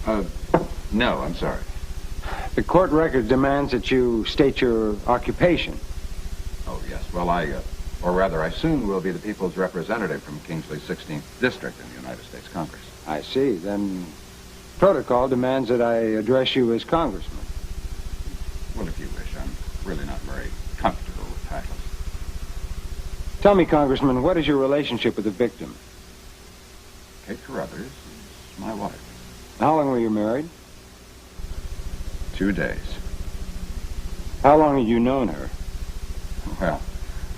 No, I'm sorry. The court record demands that you state your occupation. Oh, yes. Well, or rather, I soon will be the people's representative from Kingsley's 16th District in the United States Congress. I see. Then protocol demands that I address you as congressman. Well, if you wish. I'm really not very comfortable with titles. Tell me, Congressman, what is your relationship with the victim? Kate Carruthers is my wife. How long were you married? 2 days. How long had you known her? Well,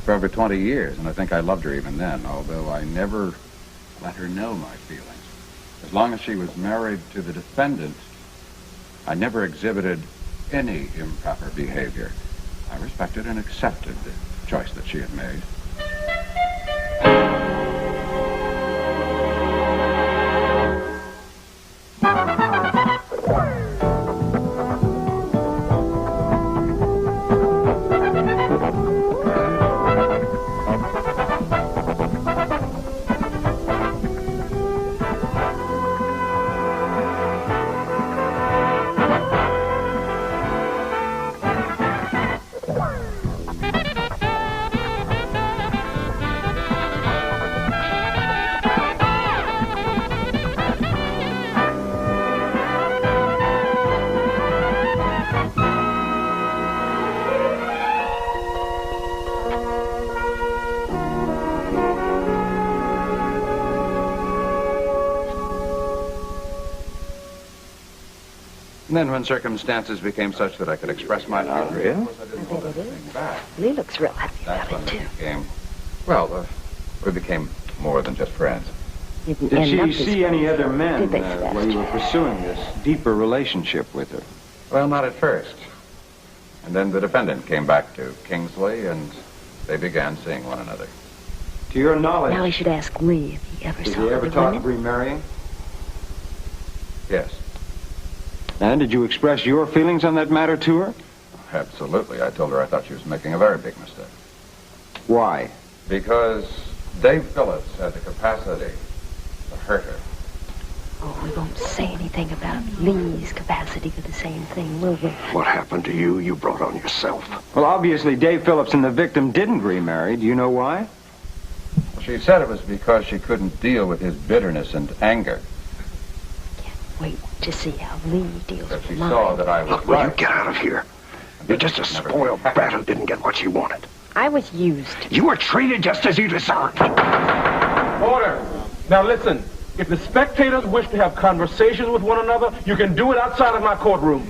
for over 20 years, and I think I loved her even then, although I never let her know my feelings. As long as she was married to the defendant, I never exhibited any improper behavior. I respected and accepted the choice that she had made. And then when circumstances became such that I could express my love, I think it is. Lee looks real happy about it, too. We became more than just friends. Did she see any other men when you were pursuing this deeper relationship with her? Well, not at first. And then the defendant came back to Kingsley, and they began seeing one another. To your knowledge... Now we should ask Lee if he ever saw her. Did he ever talk of remarrying? Yes. And did you express your feelings on that matter to her? Absolutely. I told her I thought she was making a very big mistake. Why? Because Dave Phillips had the capacity to hurt her. Oh, we won't say anything about Lee's capacity for the same thing, will we? What happened to you, you brought on yourself. Well, obviously, Dave Phillips and the victim didn't remarry. Do you know why? She said it was because she couldn't deal with his bitterness and anger. Wait to see how Lee deals with She mine. saw that I was Look, will you get out of here? You're just a spoiled brat who didn't get what she wanted. I was used. You were treated just as you deserved. Order. Now listen, if the spectators wish to have conversations with one another, you can do it outside of my courtroom.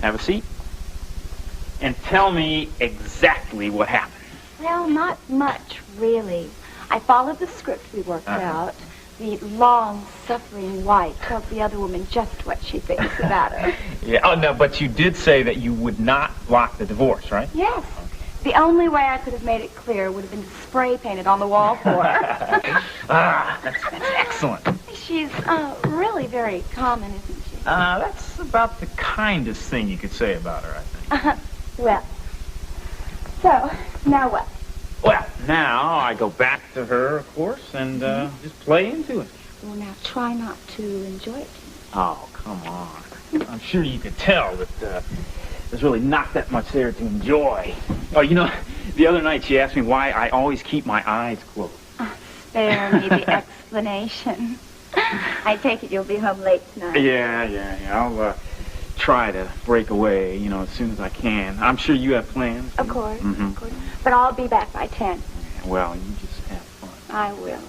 Have a seat. And tell me exactly what happened. Well, not much, really. I followed the script we worked out. The long-suffering wife tells the other woman just what she thinks about her. Yeah. Oh, no, but you did say that you would not block the divorce, right? Yes. The only way I could have made it clear would have been spray painted on the wall for her. That's excellent. She's really very common, isn't she? That's about the kindest thing you could say about her, I think. Well, so, now what? Well, now I go back to her, of course, and just play into it. Well, now try not to enjoy it. Oh, come on. I'm sure you could tell that there's really not that much there to enjoy. Oh, you know, the other night she asked me why I always keep my eyes closed. Spare me the explanation. I take it you'll be home late tonight. Yeah. I'll try to break away, you know, as soon as I can. I'm sure you have plans. Of course, of course. But I'll be back by 10. Well, you just have fun. I will.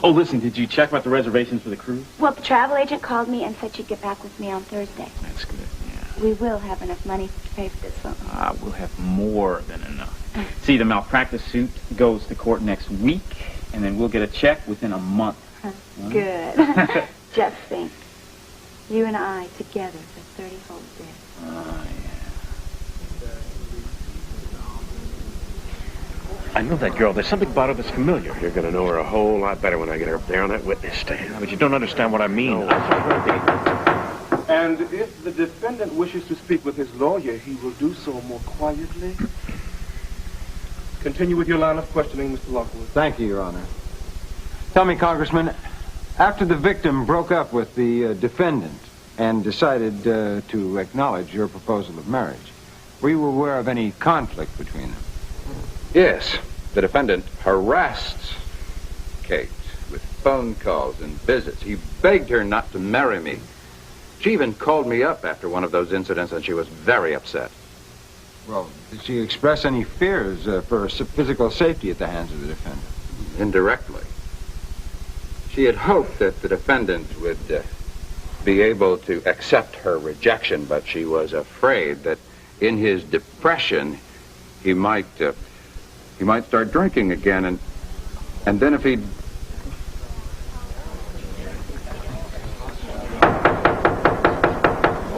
Oh, listen, did you check about the reservations for the cruise? Well, the travel agent called me and said she'd get back with me on Thursday. That's good, yeah. We will have enough money to pay for this one. We'll have more than enough. See, the malpractice suit goes to court next week, and then we'll get a check within a month. Good. Just think. You and I together for 30 whole days. Oh, I know that girl. There's something about her that's familiar. You're going to know her a whole lot better when I get her up there on that witness stand. But you don't understand what I mean. No. And if the defendant wishes to speak with his lawyer, he will do so more quietly. Continue with your line of questioning, Mr. Lockwood. Thank you, Your Honor. Tell me, Congressman, after the victim broke up with the defendant and decided to acknowledge your proposal of marriage, were you aware of any conflict between them? Yes. The defendant harassed Kate with phone calls and visits. He begged her not to marry me. She even called me up after one of those incidents, and she was very upset. Well, did she express any fears for her physical safety at the hands of the defendant? Indirectly. She had hoped that the defendant would be able to accept her rejection, but she was afraid that in his depression he might start drinking again, and then if he'd...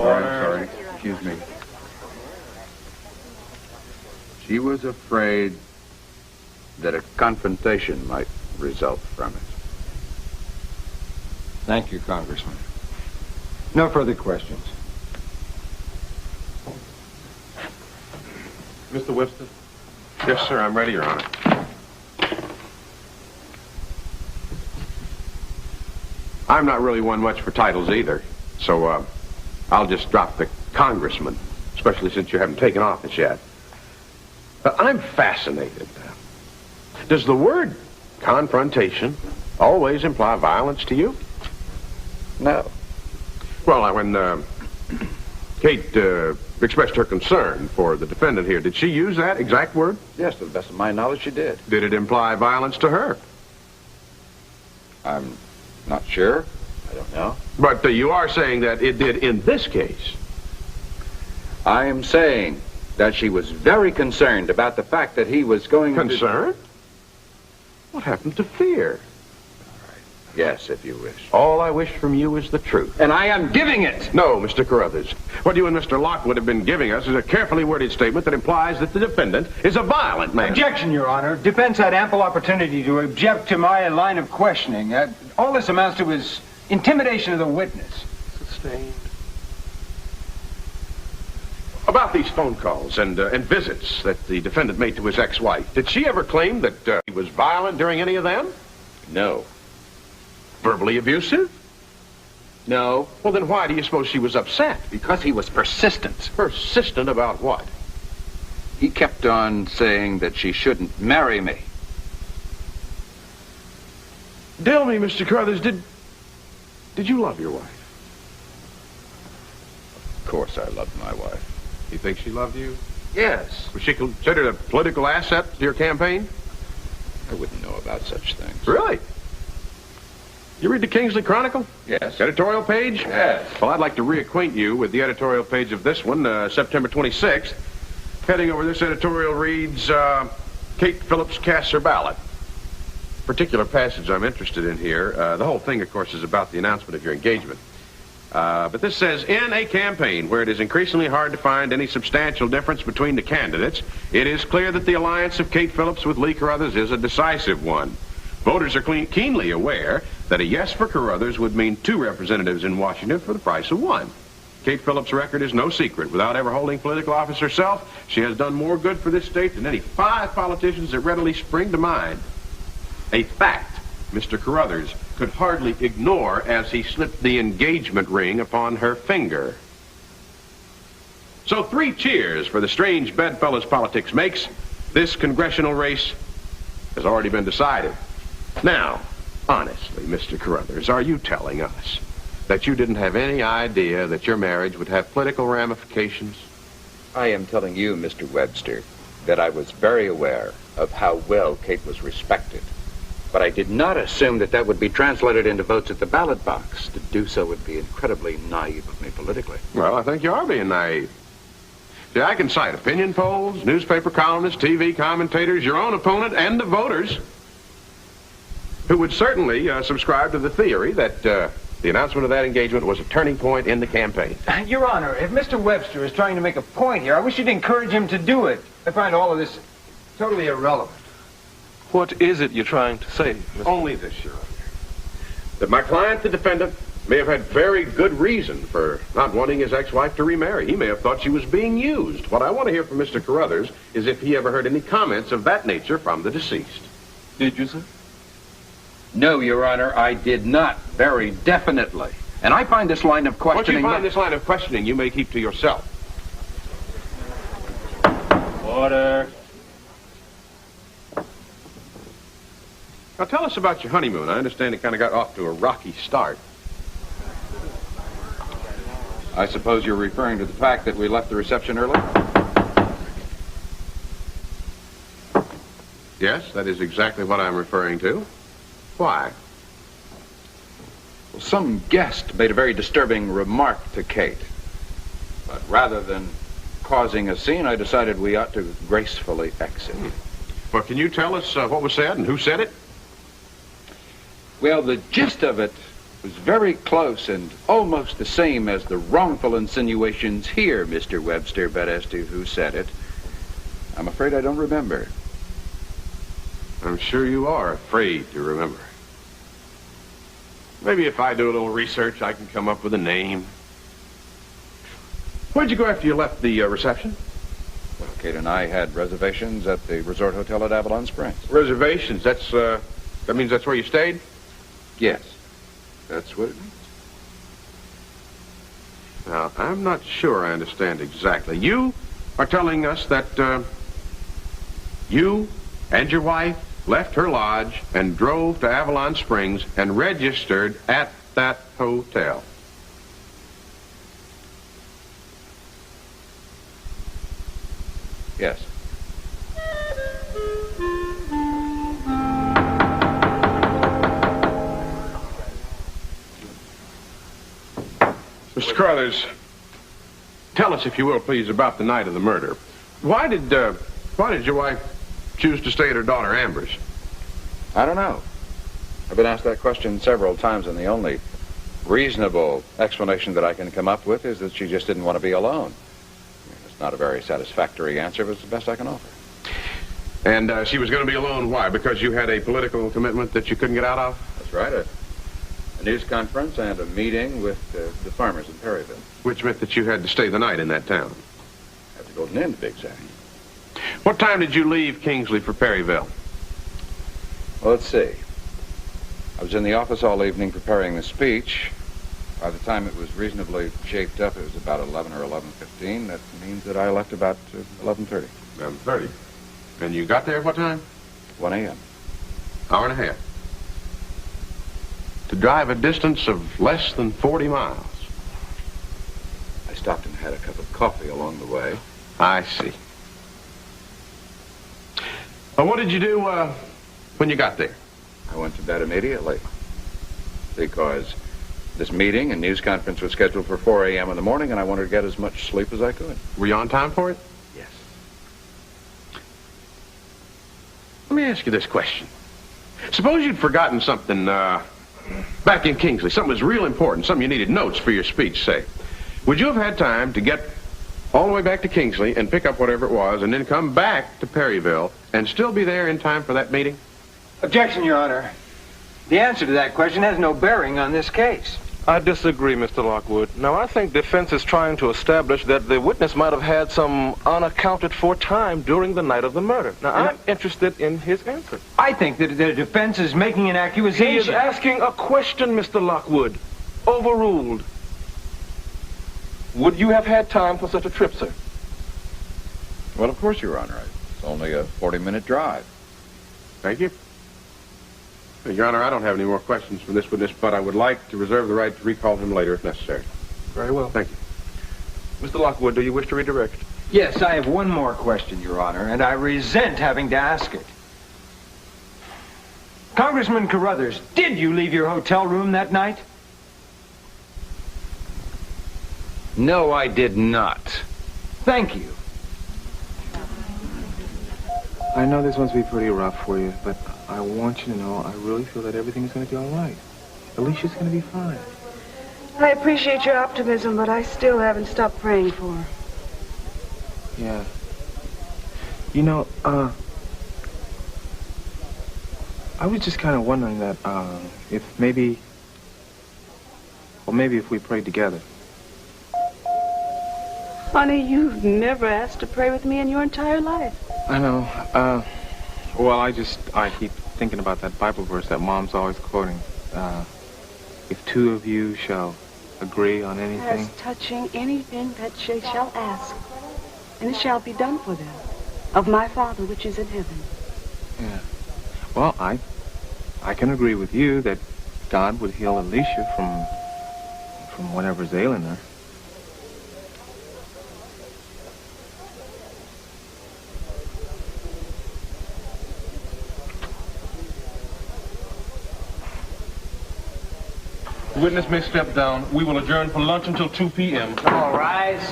Oh, I'm sorry. Excuse me. She was afraid that a confrontation might result from it. Thank you, Congressman. No further questions. Mr. Webster? Yes, sir, I'm ready, Your Honor. I'm not really one much for titles either, so I'll just drop the congressman, especially since you haven't taken office yet. I'm fascinated. Does the word confrontation always imply violence to you? No. Well, when Kate expressed her concern for the defendant here, did she use that exact word? Yes, to the best of my knowledge, she did. Did it imply violence to her? I'm not sure. I don't know. But you are saying that it did in this case. I am saying that she was very concerned about the fact that he was going to... Concern? What happened to fear? Yes, if you wish. All I wish from you is the truth. And I am giving it! No, Mr. Carruthers. What you and Mr. Lockwood have been giving us is a carefully worded statement that implies that the defendant is a violent man. Objection, Your Honor. Defense had ample opportunity to object to my line of questioning. All this amounts to is intimidation of the witness. Sustained. About these phone calls and visits that the defendant made to his ex-wife, did she ever claim that he was violent during any of them? No. Verbally abusive? No. Well, then why do you suppose she was upset? Because he was persistent. Persistent about what? He kept on saying that she shouldn't marry me. Tell me, Mr. Carruthers, did you love your wife? Of course I loved my wife. You think she loved you? Yes. Was she considered a political asset to your campaign? I wouldn't know about such things. Really? You read the Kingsley Chronicle? Yes. Editorial page? Yes. Well, I'd like to reacquaint you with the editorial page of this one, September 26th. Heading over this editorial reads, Kate Phillips casts her ballot. Particular passage I'm interested in here. The whole thing, of course, is about the announcement of your engagement. But this says, in a campaign where it is increasingly hard to find any substantial difference between the candidates, it is clear that the alliance of Kate Phillips with Lee Carruthers is a decisive one. Voters are keenly aware that a yes for Carruthers would mean 2 representatives in Washington for the price of 1. Kate Phillips' record is no secret. Without ever holding political office herself, she has done more good for this state than any 5 politicians that readily spring to mind. A fact Mr. Carruthers could hardly ignore as he slipped the engagement ring upon her finger. So 3 cheers for the strange bedfellows politics makes. This congressional race has already been decided. Now, honestly, Mr. Carruthers, are you telling us that you didn't have any idea that your marriage would have political ramifications? I am telling you, Mr. Webster, that I was very aware of how well Kate was respected. But I did not assume that that would be translated into votes at the ballot box. To do so would be incredibly naive of me politically. Well, I think you are being naive. See, I can cite opinion polls, newspaper columnists, TV commentators, your own opponent, and the voters who would certainly subscribe to the theory that the announcement of that engagement was a turning point in the campaign. Your Honor, if Mr. Webster is trying to make a point here, I wish you'd encourage him to do it. I find all of this totally irrelevant. What is it you're trying to say, Mr. Only this, Your Honor. That my client, the defendant, may have had very good reason for not wanting his ex-wife to remarry. He may have thought she was being used. What I want to hear from Mr. Carruthers is if he ever heard any comments of that nature from the deceased. Did you, sir? No, Your Honor, I did not, very definitely. And I find this line of questioning... What you find this line of questioning, you may keep to yourself. Order. Now, tell us about your honeymoon. I understand it kind of got off to a rocky start. I suppose you're referring to the fact that we left the reception early? Yes, that is exactly what I'm referring to. Why? Well, some guest made a very disturbing remark to Kate. But rather than causing a scene, I decided we ought to gracefully exit. Well, can you tell us what was said and who said it? Well, the gist of it was very close and almost the same as the wrongful insinuations here, Mr. Webster, but as to who said it, I'm afraid I don't remember. I'm sure you are afraid to remember. Maybe if I do a little research, I can come up with a name. Where'd you go after you left the reception? Well, Kate and I had reservations at the resort hotel at Avalon Springs. Reservations? That means that's where you stayed? Yes, that's what it means. Now, I'm not sure I understand exactly. You are telling us that you and your wife left her lodge and drove to Avalon Springs and registered at that hotel. Yes. Mr. Carruthers, tell us, if you will, please, about the night of the murder. Why did your wife choose to stay at her daughter Amber's? I don't know. I've been asked that question several times, and the only reasonable explanation that I can come up with is that she just didn't want to be alone. It's not a very satisfactory answer, but it's the best I can offer. And she was going to be alone, why? Because you had a political commitment that you couldn't get out of? That's right. A news conference and a meeting with the farmers in Perryville. Which meant that you had to stay the night in that town. Had to go to an inn, to be exact. What time did you leave Kingsley for Perryville? Well, let's see. I was in the office all evening preparing the speech. By the time it was reasonably shaped up, it was about 11 or 11:15. That means that I left about 11:30. 11:30. And you got there at what time? 1 a.m. Hour and a half. To drive a distance of less than 40 miles. I stopped and had a cup of coffee along the way. I see. Well, what did you do when you got there? I went to bed immediately because this meeting and news conference was scheduled for 4 a.m. in the morning, and I wanted to get as much sleep as I could. Were you on time for it? Yes. Let me ask you this question. Suppose you'd forgotten something back in Kingsley, something was real important, something you needed notes for your speech, say. Would you have had time to get all the way back to Kingsley and pick up whatever it was and then come back to Perryville and still be there in time for that meeting? Objection, Your Honor. The answer to that question has no bearing on this case. I disagree, Mr. Lockwood. Now, I think defense is trying to establish that the witness might have had some unaccounted for time during the night of the murder. Now, I'm interested in his answer. I think that the defense is making an accusation. He is asking a question, Mr. Lockwood. Overruled. Would you have had time for such a trip, sir? Well, of course, Your Honor. It's only a 40-minute drive. Thank you. Your Honor, I don't have any more questions from this witness, but I would like to reserve the right to recall him later if necessary. Very well. Thank you. Mr. Lockwood, do you wish to redirect? Yes, I have one more question, Your Honor, and I resent having to ask it. Congressman Carruthers, did you leave your hotel room that night? No, I did not. Thank you. I know this must be pretty rough for you, but I want you to know I really feel that everything is going to be all right. Alicia's going to be fine. I appreciate your optimism, but I still haven't stopped praying for her. Yeah. You know, I was just kind of wondering that if maybe Well, maybe if we prayed together. Honey, you've never asked to pray with me in your entire life. I know. Well, I keep thinking about that Bible verse that Mom's always quoting. If two of you shall agree on anything. As touching anything that she shall ask, and it shall be done for them, of my Father which is in heaven. Yeah. Well, I can agree with you that God would heal Alicia from whatever's ailing her. The witness may step down. We will adjourn for lunch until 2 p.m. All rise.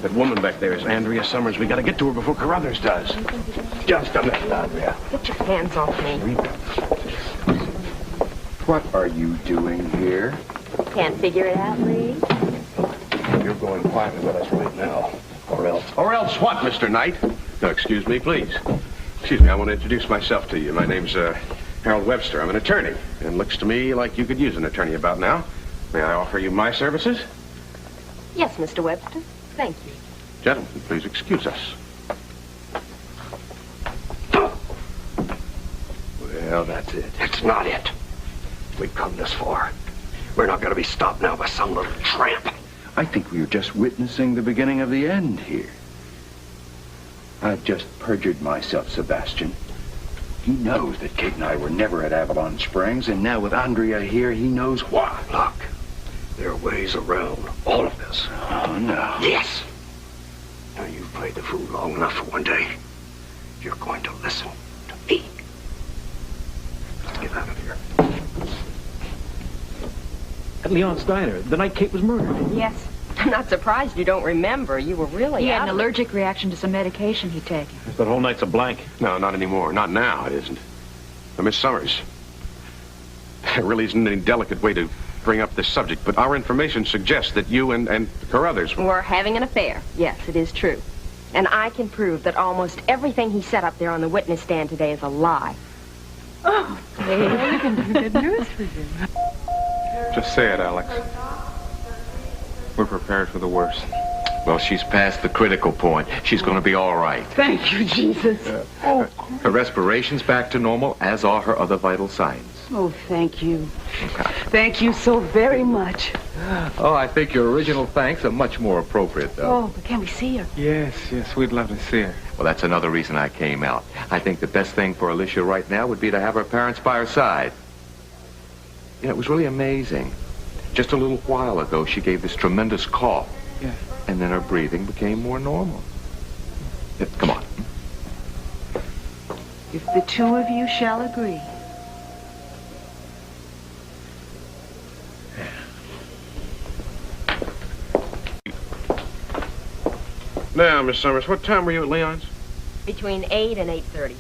That woman back there is Andrea Summers. We got to get to her before Carruthers does. Just a minute, Andrea. Get your hands off me. What are you doing here? Can't figure it out, Lee. You're going quietly with us right now. Or else. Or else what, Mr. Knight? No, excuse me, please. Excuse me, I want to introduce myself to you. My name's, Harold Webster. I'm an attorney. And looks to me like you could use an attorney about now. May I offer you my services? Yes, Mr. Webster. Thank you. Gentlemen, please excuse us. Well, that's it. It's not it. We've come this far. We're not going to be stopped now by some little tramp. I think we are just witnessing the beginning of the end here. I've just perjured myself, Sebastian. He knows that Kate and I were never at Avalon Springs, and now with Andrea here, he knows why. Look, there are ways around all of this. Oh, no. Yes. Now, you've played the fool long enough for one day. You're going to listen to me. Let's get out of here. At Leon's Diner, the night Kate was murdered. Yes. I'm not surprised you don't remember. You were really He had out an of it. allergic reaction to some medication he'd taken. That whole night's a blank. No, not anymore. Not now, it isn't. Now, Miss Summers, there really isn't any delicate way to bring up this subject, but our information suggests that you and Carruthers We're having an affair. Yes, it is true. And I can prove that almost everything he said up there on the witness stand today is a lie. Oh, Dave, you can do good news for you. Just say it, Alex. We're prepared for the worst. Well, she's past the critical point. She's going to be all right. Thank you, Jesus. Her respiration's back to normal, as are her other vital signs. Oh, thank you. Thank you so very much. Oh, I think your original thanks are much more appropriate, though. Oh, but can we see her? Yes, we'd love to see her. Well, that's another reason I came out. I think the best thing for Alicia right now would be to have her parents by her side. You know, it was really amazing. Just a little while ago, she gave this tremendous cough. Yeah. And then her breathing became more normal. Yeah, come on. If the two of you shall agree. Now, Miss Summers, what time were you at Leon's? Between 8 and 8:30.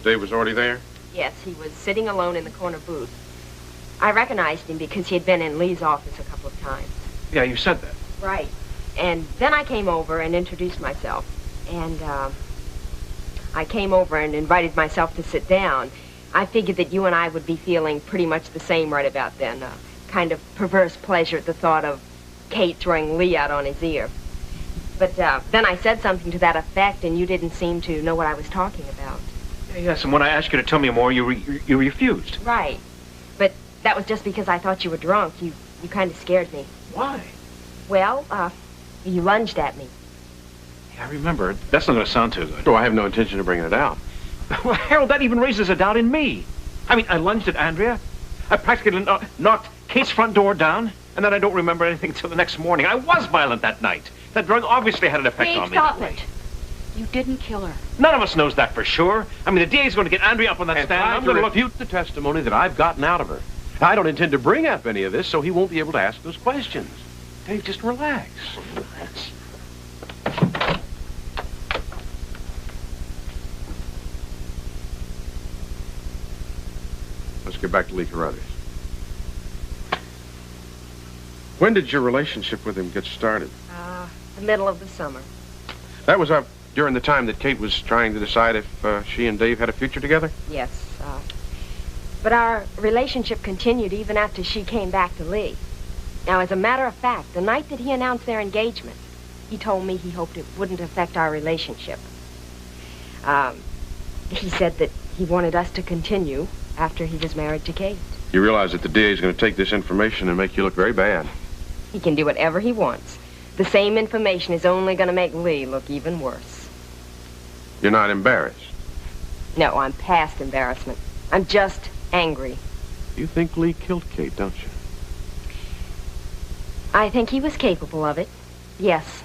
Dave was already there? Yes, he was sitting alone in the corner booth. I recognized him because he had been in Lee's office a couple of times. Yeah, you said that. Right. And then I came over and introduced myself. And, I came over and invited myself to sit down. I figured that you and I would be feeling pretty much the same right about then. A kind of perverse pleasure at the thought of Kate throwing Lee out on his ear. But, then I said something to that effect, and you didn't seem to know what I was talking about. Yes, and when I asked you to tell me more, you refused. Right. But that was just because I thought you were drunk. You kind of scared me. Why? Well, you lunged at me. Yeah, I remember. That's not going to sound too good. Oh, I have no intention of bringing it out. Well, Harold, that even raises a doubt in me. I mean, I lunged at Andrea. I practically knocked Kate's front door down, and then I don't remember anything until the next morning. I was violent that night. That drug obviously had an effect on me. Stop it. You didn't kill her. None of us knows that for sure. I mean, the DA's going to get Andrea up on that And stand. I'm going to refute the testimony that I've gotten out of her. I don't intend to bring up any of this, so he won't be able to ask those questions. Dave, just relax. Relax. Let's get back to Lee Carruthers. When did your relationship with him get started? The middle of the summer. That was during the time that Kate was trying to decide if she and Dave had a future together? Yes. But our relationship continued even after she came back to Lee. Now, as a matter of fact, the night that he announced their engagement, he told me he hoped it wouldn't affect our relationship. He said that he wanted us to continue after he was married to Kate. You realize that the DA is going to take this information and make you look very bad. He can do whatever he wants. The same information is only going to make Lee look even worse. You're not embarrassed. No, I'm past embarrassment. I'm just angry. You think Lee killed Kate, don't you? I think he was capable of it. Yes.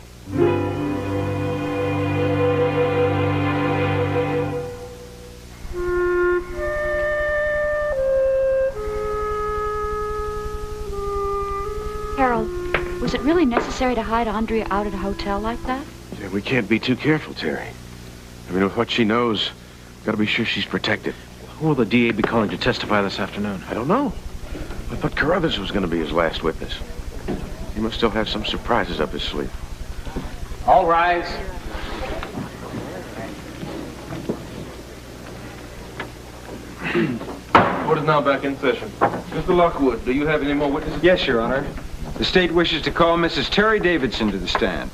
Harold, was it really necessary to hide Andrea out at a hotel like that? Yeah, we can't be too careful, Terry. I mean, with what she knows, we've got to be sure she's protected. Who will the DA be calling to testify this afternoon? I don't know. I thought Carruthers was going to be his last witness. He must still have some surprises up his sleeve. All rise. Court is now back in session. Mr. Lockwood, do you have any more witnesses? Yes, Your Honor. The state wishes to call Mrs. Terry Davidson to the stand.